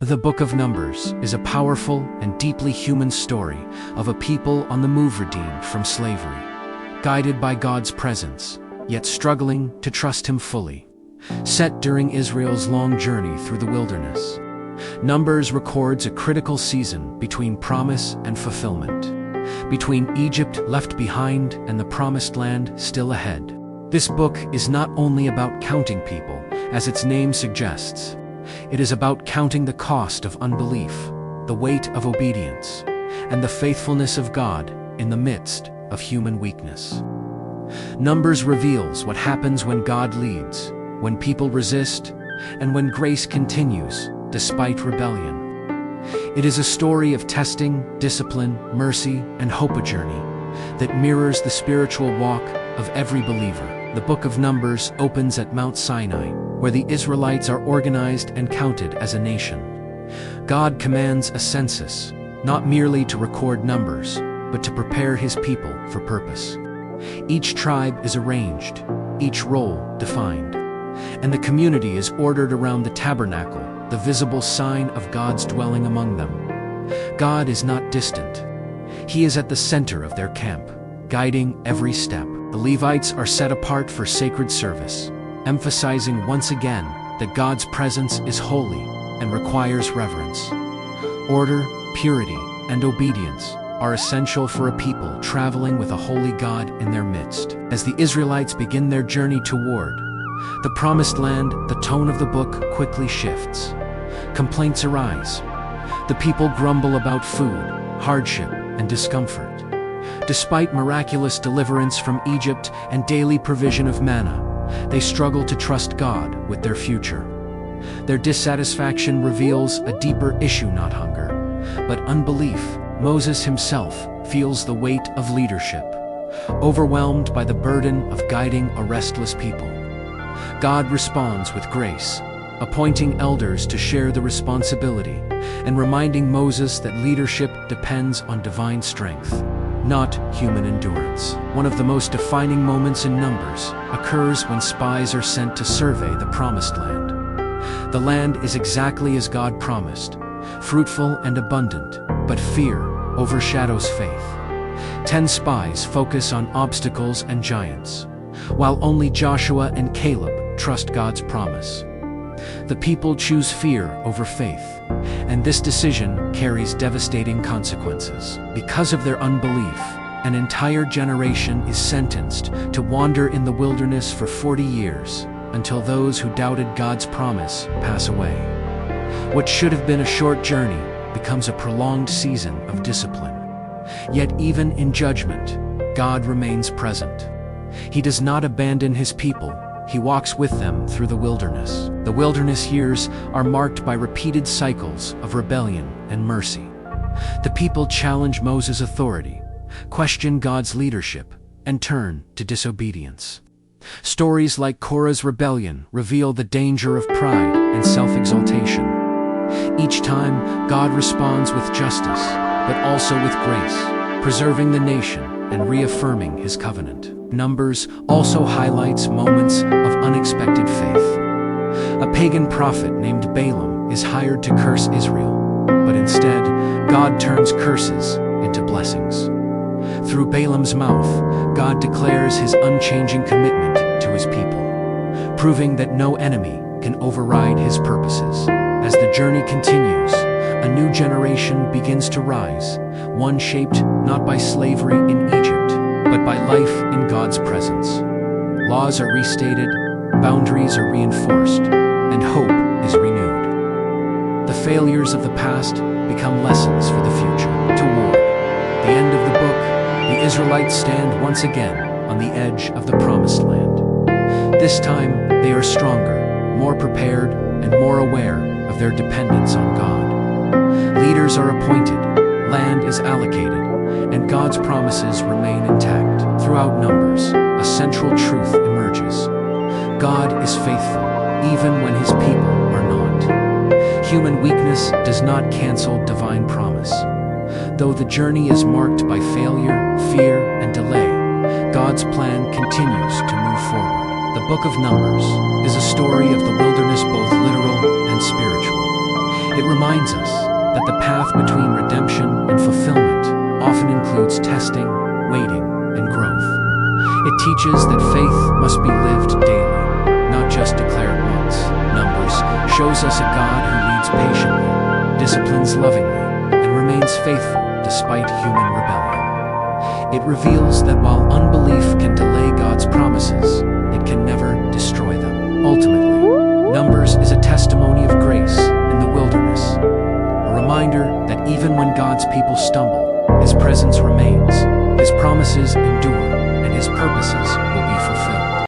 The Book of Numbers is a powerful and deeply human story of a people on the move redeemed from slavery, guided by God's presence, yet struggling to trust Him fully. Set during Israel's long journey through the wilderness, Numbers records a critical season between promise and fulfillment, between Egypt left behind and the promised land still ahead. This book is not only about counting people, as its name suggests. It is about counting the cost of unbelief, the weight of obedience, and the faithfulness of God in the midst of human weakness. Numbers reveals what happens when God leads, when people resist, and when grace continues despite rebellion. It is a story of testing, discipline, mercy, and hope, a journey that mirrors the spiritual walk of every believer. The Book of Numbers opens at Mount Sinai, where the Israelites are organized and counted as a nation. God commands a census, not merely to record numbers, but to prepare His people for purpose. Each tribe is arranged, each role defined, and the community is ordered around the tabernacle, the visible sign of God's dwelling among them. God is not distant. He is at the center of their camp, guiding every step. The Levites are set apart for sacred service, emphasizing once again that God's presence is holy and requires reverence. Order, purity, and obedience are essential for a people traveling with a holy God in their midst. As the Israelites begin their journey toward the Promised Land, the tone of the book quickly shifts. Complaints arise. The people grumble about food, hardship, and discomfort. Despite miraculous deliverance from Egypt and daily provision of manna, they struggle to trust God with their future. Their dissatisfaction reveals a deeper issue, not hunger, but unbelief. Moses himself feels the weight of leadership, overwhelmed by the burden of guiding a restless people. God responds with grace, appointing elders to share the responsibility and reminding Moses that leadership depends on divine strength, not human endurance. One of the most defining moments in Numbers occurs when spies are sent to survey the Promised Land. The land is exactly as God promised, fruitful and abundant, but fear overshadows faith. 10 spies focus on obstacles and giants, while only Joshua and Caleb trust God's promise. The people choose fear over faith, and this decision carries devastating consequences. Because of their unbelief, an entire generation is sentenced to wander in the wilderness for 40 years, until those who doubted God's promise pass away. What should have been a short journey becomes a prolonged season of discipline. Yet even in judgment, God remains present. He does not abandon His people. He walks with them through the wilderness. The wilderness years are marked by repeated cycles of rebellion and mercy. The people challenge Moses' authority, question God's leadership, and turn to disobedience. Stories like Korah's rebellion reveal the danger of pride and self-exaltation. Each time, God responds with justice, but also with grace, preserving the nation and reaffirming His covenant. Numbers also highlights moments of unexpected faith. A pagan prophet named Balaam is hired to curse Israel, but instead, God turns curses into blessings. Through Balaam's mouth, God declares His unchanging commitment to His people, proving that no enemy can override His purposes. As the journey continues, a new generation begins to rise, one shaped not by slavery in Egypt, but by life in God's presence. Laws are restated, boundaries are reinforced, and hope is renewed. The failures of the past become lessons for the future. Toward the end of the book, the Israelites stand once again on the edge of the Promised Land. This time, they are stronger, more prepared, and more aware of their dependence on God. Leaders are appointed, land is allocated, and God's promises remain intact. Throughout Numbers, a central truth emerges. God is faithful, even when His people are not. Human weakness does not cancel divine promise. Though the journey is marked by failure, fear, and delay, God's plan continues to move forward. The Book of Numbers is a story of the wilderness, both literal and spiritual. It reminds us that the path between redemption and fulfillment often includes testing, waiting, and growth. It teaches that faith must be lived daily, not just declared once. Numbers shows us a God who leads patiently, disciplines lovingly, and remains faithful despite human rebellion. It reveals that while unbelief can delay God's promises, it can never destroy them. Ultimately, Numbers is a testimony of grace in the wilderness, a reminder that even when God's people stumble, His presence remains, His promises endure, and His purposes